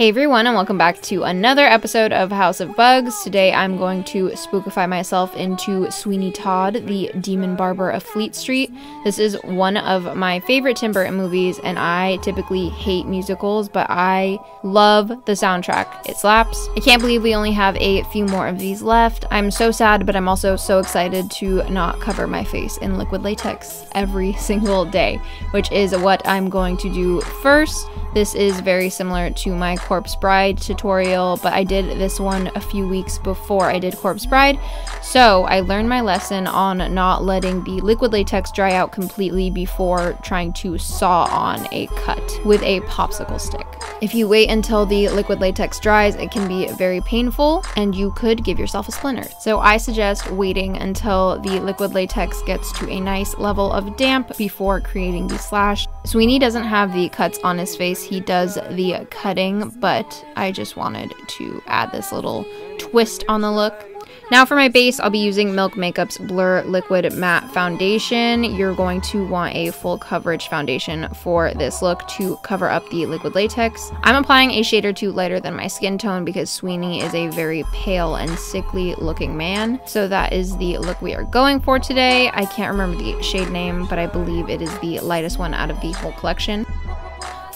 Hey everyone, and welcome back to another episode of House of Bugz. Today I'm going to spookify myself into Sweeney Todd, the demon barber of Fleet Street. This is one of my favorite Tim Burton movies, and I typically hate musicals, but I love the soundtrack. It slaps. I can't believe we only have a few more of these left. I'm so sad, but I'm also so excited to not cover my face in liquid latex every single day, which is what I'm going to do first. This is very similar to my Corpse Bride tutorial, but I did this one a few weeks before I did Corpse Bride. So I learned my lesson on not letting the liquid latex dry out completely before trying to saw on a cut with a popsicle stick. If you wait until the liquid latex dries, it can be very painful and you could give yourself a splinter. So I suggest waiting until the liquid latex gets to a nice level of damp before creating the slash. Sweeney doesn't have the cuts on his face, he does the cutting, but I just wanted to add this little twist on the look. Now for my base, I'll be using Milk Makeup's Blur Liquid Matte Foundation. You're going to want a full coverage foundation for this look to cover up the liquid latex. I'm applying a shade or two lighter than my skin tone because Sweeney is a very pale and sickly looking man. So that is the look we are going for today. I can't remember the shade name, but I believe it is the lightest one out of the whole collection.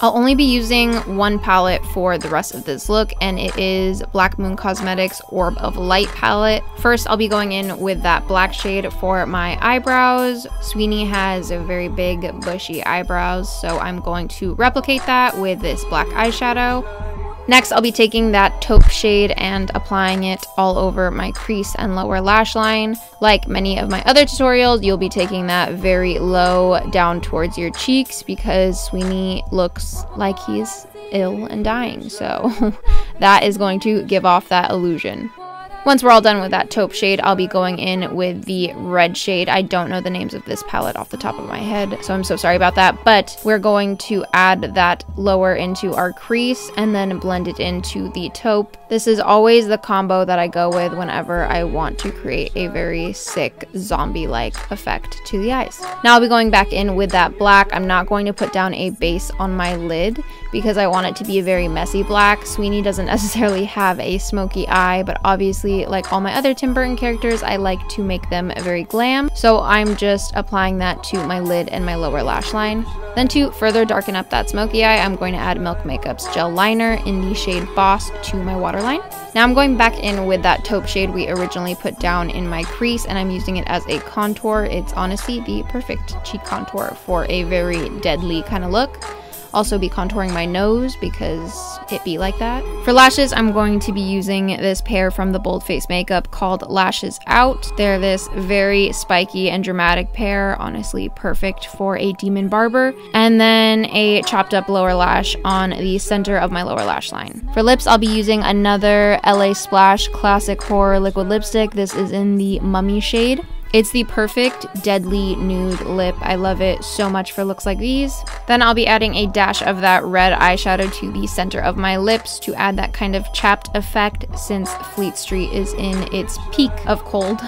I'll only be using one palette for the rest of this look, and it is Black Moon Cosmetics Orb of Light palette. First, I'll be going in with that black shade for my eyebrows. Sweeney has a very big bushy eyebrows, so I'm going to replicate that with this black eyeshadow. Next, I'll be taking that taupe shade and applying it all over my crease and lower lash line. Like many of my other tutorials, you'll be taking that very low down towards your cheeks because Sweeney looks like he's ill and dying, so that is going to give off that illusion. Once we're all done with that taupe shade, I'll be going in with the red shade. I don't know the names of this palette off the top of my head, so I'm so sorry about that. But we're going to add that lower into our crease and then blend it into the taupe. This is always the combo that I go with whenever I want to create a very sick zombie-like effect to the eyes. Now I'll be going back in with that black. I'm not going to put down a base on my lid because I want it to be a very messy black. Sweeney doesn't necessarily have a smoky eye, but obviously, like all my other Tim Burton characters, I like to make them very glam. So I'm just applying that to my lid and my lower lash line. Then to further darken up that smoky eye, I'm going to add Milk Makeup's gel liner in the shade Boss to my waterline. Now I'm going back in with that taupe shade we originally put down in my crease, and I'm using it as a contour. It's honestly the perfect cheek contour for a very deadly kind of look. Also be contouring my nose because it be like that. For lashes, I'm going to be using this pair from the Bold Face Makeup called Lashes Out. They're this very spiky and dramatic pair, honestly perfect for a demon barber. And then a chopped up lower lash on the center of my lower lash line. For lips, I'll be using another LA Splash Classic Horror Liquid Lipstick. This is in the Mummy shade. It's the perfect deadly nude lip. I love it so much for looks like these. Then I'll be adding a dash of that red eyeshadow to the center of my lips to add that kind of chapped effect since Fleet Street is in its peak of cold.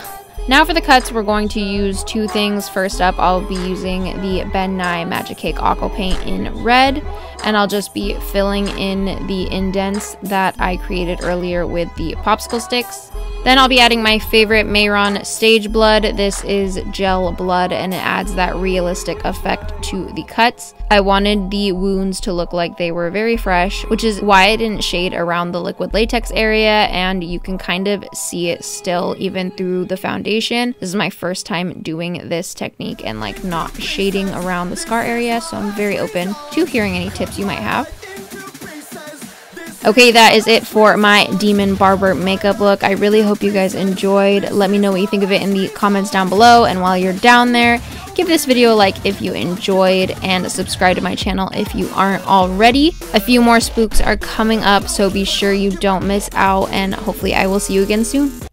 Now for the cuts, we're going to use two things. First up, I'll be using the Ben Nye Magic Cake Aqua Paint in red, and I'll just be filling in the indents that I created earlier with the popsicle sticks. Then I'll be adding my favorite Mayron Stage Blood. This is gel blood and it adds that realistic effect to the cuts. I wanted the wounds to look like they were very fresh, which is why I didn't shade around the liquid latex area, and you can kind of see it still even through the foundation. This is my first time doing this technique and like not shading around the scar area, so I'm very open to hearing any tips you might have. Okay, that is it for my demon barber makeup look. I really hope you guys enjoyed. Let me know what you think of it in the comments down below, and while you're down there, give this video a like if you enjoyed and subscribe to my channel if you aren't already. A few more spooks are coming up, so be sure you don't miss out, and hopefully I will see you again soon.